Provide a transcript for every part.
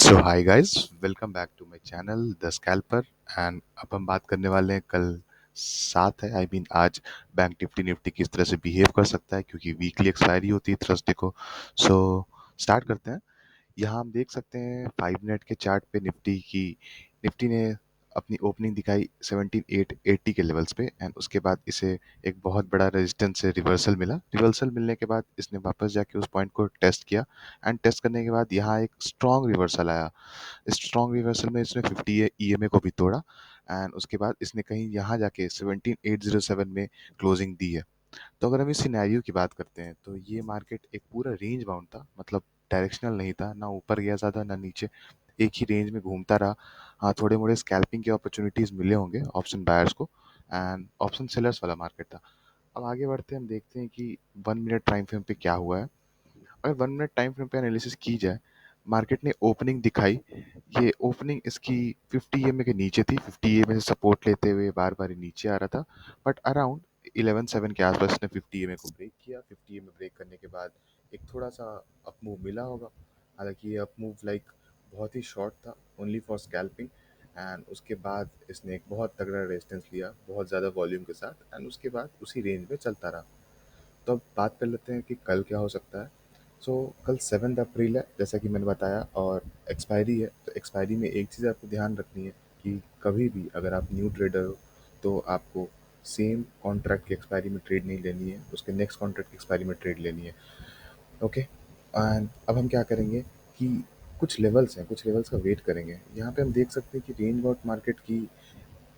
So hi guys, welcome back to my channel the scalper. And अब हम बात करने वाले हैं कल 7 है, आज बैंक निफ्टी किस तरह से बिहेव कर सकता है, क्योंकि वीकली एक्सपायरी होती है थर्सडे को। सो स्टार्ट करते हैं। यहाँ हम देख सकते हैं 5 मिनट के चार्ट पे निफ्टी ने अपनी ओपनिंग दिखाई 17880 के लेवल्स पे, एंड उसके बाद इसे एक बहुत बड़ा रेजिस्टेंस से रिवर्सल मिलने के बाद इसने वापस जाके उस पॉइंट को टेस्ट किया। एंड टेस्ट करने के बाद यहाँ एक स्ट्रॉन्ग रिवर्सल आया। इस स्ट्रॉन्ग रिवर्सल में इसने 50 ईएमए को भी तोड़ा, एंड उसके बाद इसने कहीं यहाँ जाके 17807 में क्लोजिंग दी है। तो अगर हम इस सिनेरियो की बात करते हैं तो ये मार्केट एक पूरा रेंज बाउंड था, मतलब डायरेक्शनल नहीं था, ना ऊपर गया ज़्यादा ना नीचे, एक ही रेंज में घूमता रहा। हाँ, थोड़े मोड़े स्कैल्पिंग के अपॉर्चुनिटीज मिले होंगे ऑप्शन बायर्स को, एंड ऑप्शन सेलर्स वाला मार्केट था। अब आगे बढ़ते हैं, हम देखते हैं कि 1 मिनट टाइम फ्रेम पे क्या हुआ है। अगर 1 मिनट टाइम फ्रेम पे एनालिसिस की जाए, मार्केट ने ओपनिंग दिखाई। ये ओपनिंग इसकी 50 ईएमए के नीचे थी, 50 ईएमए से सपोर्ट लेते हुए बार बार नीचे आ रहा था। बट अराउंड 11:07 के आसपास इसने 50 ईएमए को ब्रेक किया। 50 ईएमए ब्रेक करने के बाद एक थोड़ा सा अप मूव मिला होगा। हालांकि ये अप मूव बहुत ही शॉर्ट था, ओनली फॉर स्कैल्पिंग। एंड उसके बाद इसने एक बहुत तगड़ा रेजिस्टेंस लिया, बहुत ज़्यादा वॉल्यूम के साथ, एंड उसके बाद उसी रेंज में चलता रहा। तो अब बात कर लेते हैं कि कल क्या हो सकता है। सो कल 7 अप्रैल है, जैसा कि मैंने बताया, और एक्सपायरी है। तो एक्सपायरी में एक चीज़ आपको ध्यान रखनी है कि कभी भी अगर आप न्यू ट्रेडर हो तो आपको सेम कॉन्ट्रैक्ट की एक्सपायरी में ट्रेड नहीं लेनी है, उसके नेक्स्ट कॉन्ट्रैक्ट की एक्सपायरी में ट्रेड लेनी है। ओके। एंड अब हम क्या करेंगे कि कुछ लेवल्स का वेट करेंगे। यहाँ पे हम देख सकते हैं कि रेंज बाउंड मार्केट की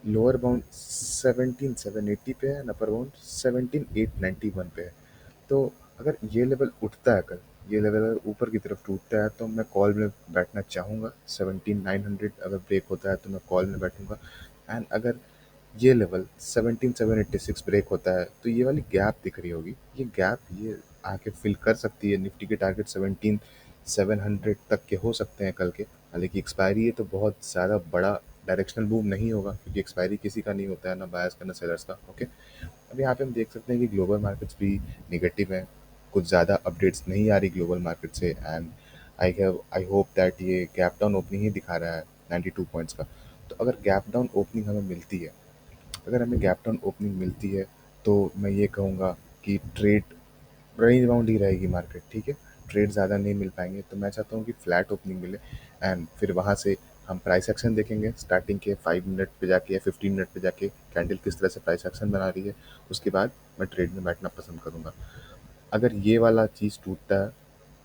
लोअर बाउंड 17,780 पे है, एंड अपर बाउंड 17,891 पे है। तो अगर ये लेवल उठता है कल, ये लेवल अगर ऊपर की तरफ टूटता है तो मैं कॉल में बैठना चाहूँगा। 17,900 अगर ब्रेक होता है तो मैं कॉल में बैठूंगा। एंड अगर ये लेवल 17,786 ब्रेक होता है तो ये वाली गैप दिख रही होगी, ये गैप ये आके फिल कर सकती है। निफ्टी के टारगेट 17,700 तक के हो सकते हैं कल के। हालांकि एक्सपायरी है तो बहुत ज़्यादा बड़ा डायरेक्शनल मूव नहीं होगा, क्योंकि एक्सपायरी किसी का नहीं होता है, ना बायर्स का ना सेलर्स का। ओके। अब यहाँ पे हम देख सकते हैं कि ग्लोबल मार्केट्स भी नेगेटिव हैं। कुछ ज़्यादा अपडेट्स नहीं आ रही ग्लोबल मार्केट से, एंड आई होप दैट ये गैप डाउन ओपनिंग ही दिखा रहा है 92 पॉइंट्स का। तो अगर हमें गैप डाउन ओपनिंग मिलती है तो मैं ये कहूँगा कि ट्रेड रेंज बाउंड ही रहेगी मार्केट, ठीक है। ट्रेड ज़्यादा नहीं मिल पाएंगे, तो मैं चाहता हूँ कि फ्लैट ओपनिंग मिले, एंड फिर वहाँ से हम प्राइस एक्शन देखेंगे। स्टार्टिंग के 5 मिनट पे जाके या 15 मिनट पे जाके कैंडल किस तरह से प्राइस एक्शन बना रही है, उसके बाद मैं ट्रेड में बैठना पसंद करूँगा। अगर ये वाला चीज़ टूटता है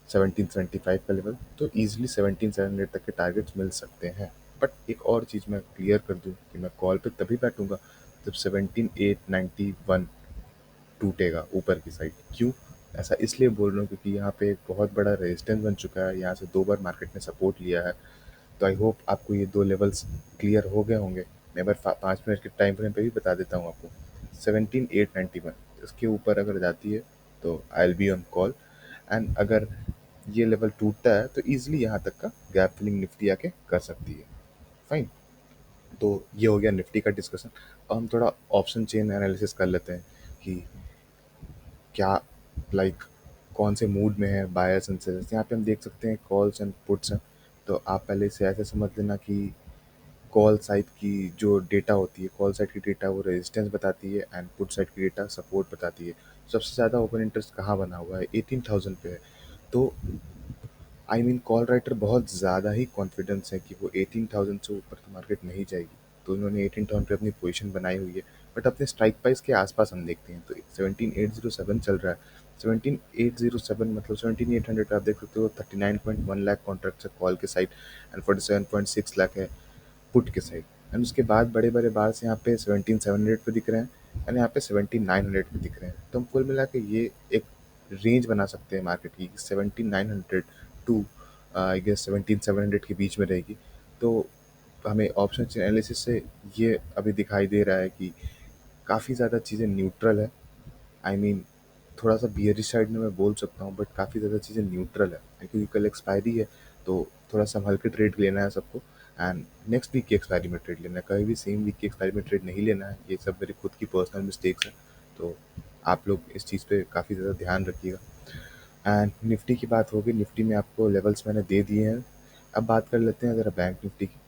1775 का लेवल, तो ईजिली 17,700 तक के टारगेट्स मिल सकते हैं। बट एक और चीज़ मैं क्लियर कर दूं कि मैं कॉल पे तभी बैठूंगा जब 17,891 टूटेगा ऊपर की साइड। क्यों ऐसा इसलिए बोल रहा हूँ, क्योंकि यहाँ पे एक बहुत बड़ा रेजिस्टेंस बन चुका है, यहाँ से 2 बार मार्केट ने सपोर्ट लिया है। तो आई होप आपको ये 2 लेवल्स क्लियर हो गए होंगे। मैं एक बार 5 मिनट के टाइम फ्रेम पे भी बता देता हूँ आपको। 17,891 इसके ऊपर अगर जाती है तो I will be on call. And अगर ये लेवल टूटता है तो ईजिली यहाँ तक का गैप फिलिंग निफ्टी आके कर सकती है। फाइन। तो ये हो गया निफ्टी का डिस्कशन। अब हम थोड़ा ऑप्शन चेन एनालिसिस कर लेते हैं कि क्या लाइक कौन से मूड में है बायर्स एंड सेलर्स। यहाँ पे हम देख सकते हैं कॉल्स एंड पुट्स हैं। तो आप पहले से ऐसे समझ लेना कि कॉल साइड की जो डेटा होती है, कॉल साइड की डेटा वो रेजिस्टेंस बताती है, एंड पुट साइड की डेटा सपोर्ट बताती है। सबसे ज़्यादा ओपन इंटरेस्ट कहाँ बना हुआ है, 18,000 पे है। तो कॉल राइटर बहुत ज़्यादा ही कॉन्फिडेंस है कि वो 18,000 से ऊपर तो मार्केट नहीं जाएगी। तो उन्होंने 18,000 पे अपनी पोजीशन बनाई हुई है। बट अपने स्ट्राइक प्राइस के आसपास हम देखते हैं तो 17,807 चल रहा है। 17,807 मतलब 17,800 आप देख सकते हो, 39.1 लाख कॉन्ट्रैक्ट है कॉल के साइड, एंड 47.6 लाख है पुट के साइड। एंड उसके बाद बड़े बड़े बार्स यहाँ पे 17,700 पे दिख रहे हैं, एंड यहाँ पे 17,900 पे दिख रहे हैं। तो हम कुल मिला के ये एक रेंज बना सकते हैं मार्केट की, 17,900 टू आई गेस 17,700 के बीच में रहेगी। तो हमें ऑप्शन एनालिसिस से ये अभी दिखाई दे रहा है कि काफ़ी ज़्यादा चीज़ें न्यूट्रल है। आई I मीन mean, थोड़ा सा बियरिश साइड में मैं बोल सकता हूँ, बट काफ़ी ज़्यादा चीज़ें न्यूट्रल है, क्योंकि कल एक्सपायरी है। तो थोड़ा सा हल्के ट्रेड लेना है सबको, एंड नेक्स्ट वीक की एक्सपायरी में ट्रेड लेना है। कभी भी सेम वीक की एक्सपायरी में ट्रेड नहीं लेना है। ये सब मेरी खुद की पर्सनल मिस्टेक्स हैं। तो आप लोग इस चीज़ पे काफ़ी ज़्यादा ध्यान रखिएगा। एंड निफ्टी की बात होगी, निफ्टी में आपको लेवल्स मैंने दे दिए हैं। अब बात कर लेते हैं ज़रा बैंक निफ्टी की।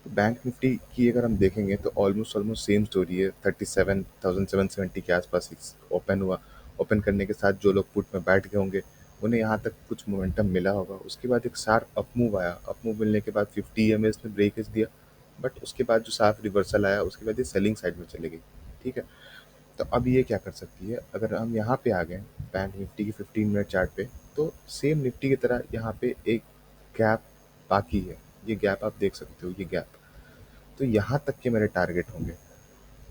तो बैंक निफ्टी की अगर हम देखेंगे तो ऑलमोस्ट ऑलमोस्ट सेम स्टोरी है। 37,770 के आसपास ओपन हुआ। ओपन करने के साथ जो लोग पुट में बैठ गए होंगे उन्हें यहाँ तक कुछ मोमेंटम मिला होगा। उसके बाद एक शार्प अप मूव आया। अप मूव मिलने के बाद 50 ईएमए इसने ब्रेकेज दिया, बट उसके बाद जो साफ रिवर्सल आया उसके बाद ये सेलिंग साइड में चले गई। ठीक है, तो अब ये क्या कर सकती है, अगर हम यहाँ पे आ गए बैंक निफ्टी की 15 मिनट चार्ट पे, तो सेम निफ्टी की तरह यहाँ पे एक गैप बाकी है। ये गैप आप देख सकते हो, ये गैप। तो यहाँ तक के मेरे टारगेट होंगे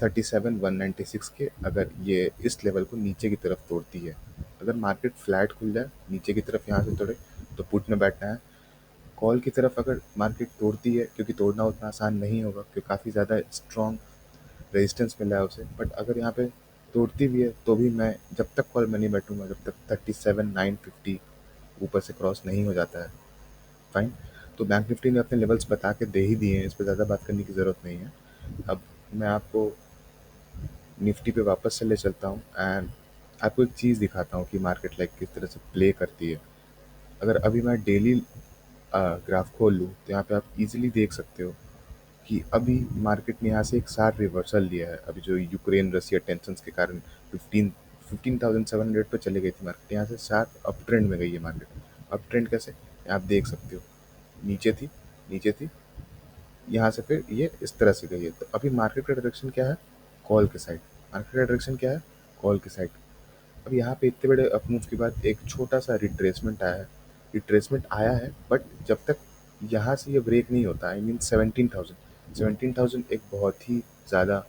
37,196 के। अगर ये इस लेवल को नीचे की तरफ तोड़ती है, अगर मार्केट फ्लैट खुल जाए नीचे की तरफ यहाँ से तोड़े, तो पुट में बैठना है। कॉल की तरफ अगर मार्केट तोड़ती है, क्योंकि तोड़ना उतना आसान नहीं होगा क्योंकि काफ़ी ज़्यादा स्ट्रॉन्ग रेजिस्टेंस मिला है उसे, बट अगर यहाँ पे तोड़ती भी है तो भी मैं जब तक कॉल में नहीं बैठूंगा जब तक 37,950 ऊपर से क्रॉस नहीं हो जाता है। फाइन। तो बैंक निफ्टी ने अपने लेवल्स बता के दे ही दिए हैं, इस पर ज़्यादा बात करने की ज़रूरत नहीं है। अब मैं आपको निफ्टी पे वापस से ले चलता हूँ एंड आपको एक चीज़ दिखाता हूँ कि मार्केट लाइक किस तरह से प्ले करती है। अगर अभी मैं डेली ग्राफ खोल लूँ तो यहाँ पे आप इजीली देख सकते हो कि अभी मार्केट ने यहाँ से एक शार्प रिवर्सल लिया है। अभी जो यूक्रेन रसिया टेंशन के कारण 15,700 पे चले गई थी मार्केट, यहाँ से शार्प अप ट्रेंड में गई है मार्केट। अप ट्रेंड कैसे, आप देख सकते हो, नीचे थी, नीचे थी, यहाँ से फिर ये इस तरह से गई है। तो अभी मार्केट का डायरेक्शन क्या है, कॉल के साइड। मार्केट का डायरेक्शन क्या है, कॉल के साइड। अब यहाँ पे इतने बड़े अप मूव के बाद एक छोटा सा रिट्रेसमेंट आया है। रिट्रेसमेंट आया है, बट जब तक यहाँ से ये ब्रेक नहीं होता, आई मीन 17,000 एक बहुत ही ज़्यादा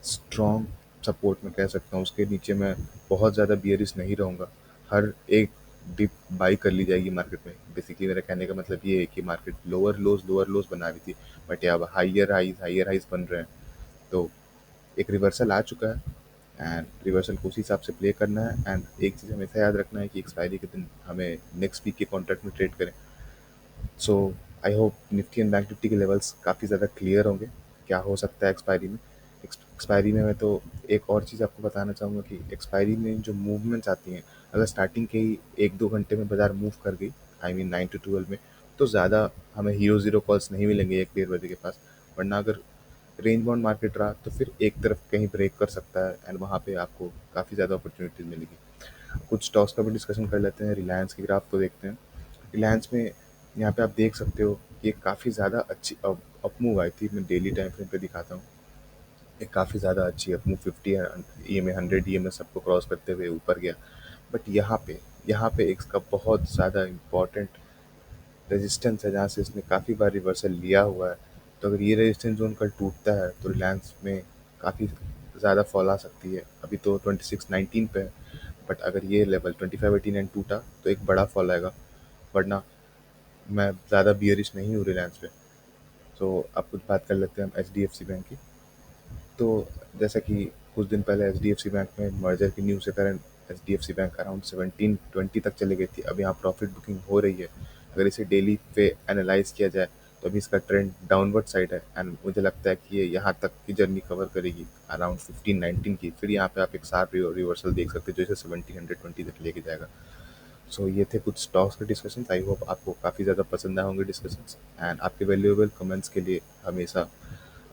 स्ट्रॉन्ग सपोर्ट मैं कह सकता हूँ। उसके नीचे मैं बहुत ज़्यादा बियरिश नहीं रहूँगा। हर एक डिप बाई कर ली जाएगी मार्केट में। बेसिकली मेरा कहने का मतलब ये है कि मार्केट लोअर लोज बना रही थी, बट ये अब हाइयर हाइज बन रहे हैं। तो एक रिवर्सल आ चुका है एंड रिवर्सल को उसी हिसाब से प्ले करना है। एंड एक चीज़ हमेशा याद रखना है कि एक्सपायरी के दिन हमें नेक्स्ट वीक के कॉन्ट्रैक्ट में ट्रेड करें। So I hope Nifty and bank Nifty के लेवल्स काफ़ी ज़्यादा क्लियर होंगे, क्या हो सकता है एक्सपायरी में। एक्सपायरी में मैं तो एक और चीज़ आपको बताना चाहूँगा कि एक्सपायरी में जो मूवमेंट्स आती हैं, अगर स्टार्टिंग के ही 1-2 घंटे में बाजार मूव कर गई, आई मीन 9 to 12 में, तो ज़्यादा हमें हीरो ज़ीरो कॉल्स नहीं मिलेंगे 1-1:30 बजे के पास। वरना अगर रेंज बाउंड मार्केट रहा तो फिर एक तरफ कहीं ब्रेक कर सकता है एंड वहाँ पे आपको काफ़ी ज़्यादा अपॉर्चुनिटीज मिलेगी। कुछ स्टॉक्स का भी डिस्कशन कर लेते हैं। रिलायंस की ग्राफ को देखते हैं। रिलायंस में यहाँ पे आप देख सकते हो कि काफ़ी ज़्यादा अच्छी अप मूव आई थी। मैं डेली टाइम फ्रेम पे दिखाता हूँ, एक काफ़ी ज़्यादा अच्छी अप मूव 50 ईएमए 100 ईएमए सबको क्रॉस करते हुए ऊपर गया। बट यहाँ पे इसका बहुत ज़्यादा इम्पोर्टेंट रेजिस्टेंस है जहाँ से इसने काफ़ी बार रिवर्सल लिया हुआ है। तो अगर ये रेजिस्टेंस जोन कल टूटता है तो रिलायंस में काफ़ी ज़्यादा फॉल आ सकती है। अभी तो 2619 पे है, बट अगर ये लेवल 2589 टूटा तो एक बड़ा फॉल आएगा। वरना मैं ज़्यादा बियरिश नहीं हूँ रिलायंस पे। तो अब कुछ बात कर लेते हैं हम एच बैंक की। तो जैसा कि कुछ दिन पहले एच बैंक में मर्जर की न्यूज़ के कारण एच बैंक अराउंड 1720 तक चली गई थी। अब यहाँ प्रॉफिट बुकिंग हो रही है। अगर इसे डेली पे एनालाइज किया जाए तो अभी इसका ट्रेंड डाउनवर्ड साइड है एंड मुझे लगता है कि ये यहाँ तक की जर्नी कवर करेगी अराउंड 1519 की। फिर यहाँ पे आप एक शार्प रिवर्सल देख सकते हो जो इसे 1720 तक लेके जाएगा। सो ये थे कुछ स्टॉक्स के डिस्कशंस। आई होप आपको काफ़ी ज़्यादा पसंद आए होंगे डिस्कशंस एंड आपके वैल्यूएबल कमेंट्स के लिए हमेशा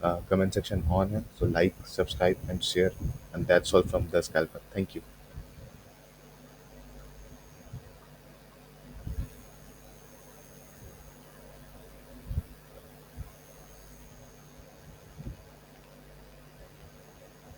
comment section on है। So like, subscribe and share, and that's all from the scalper. Thank you.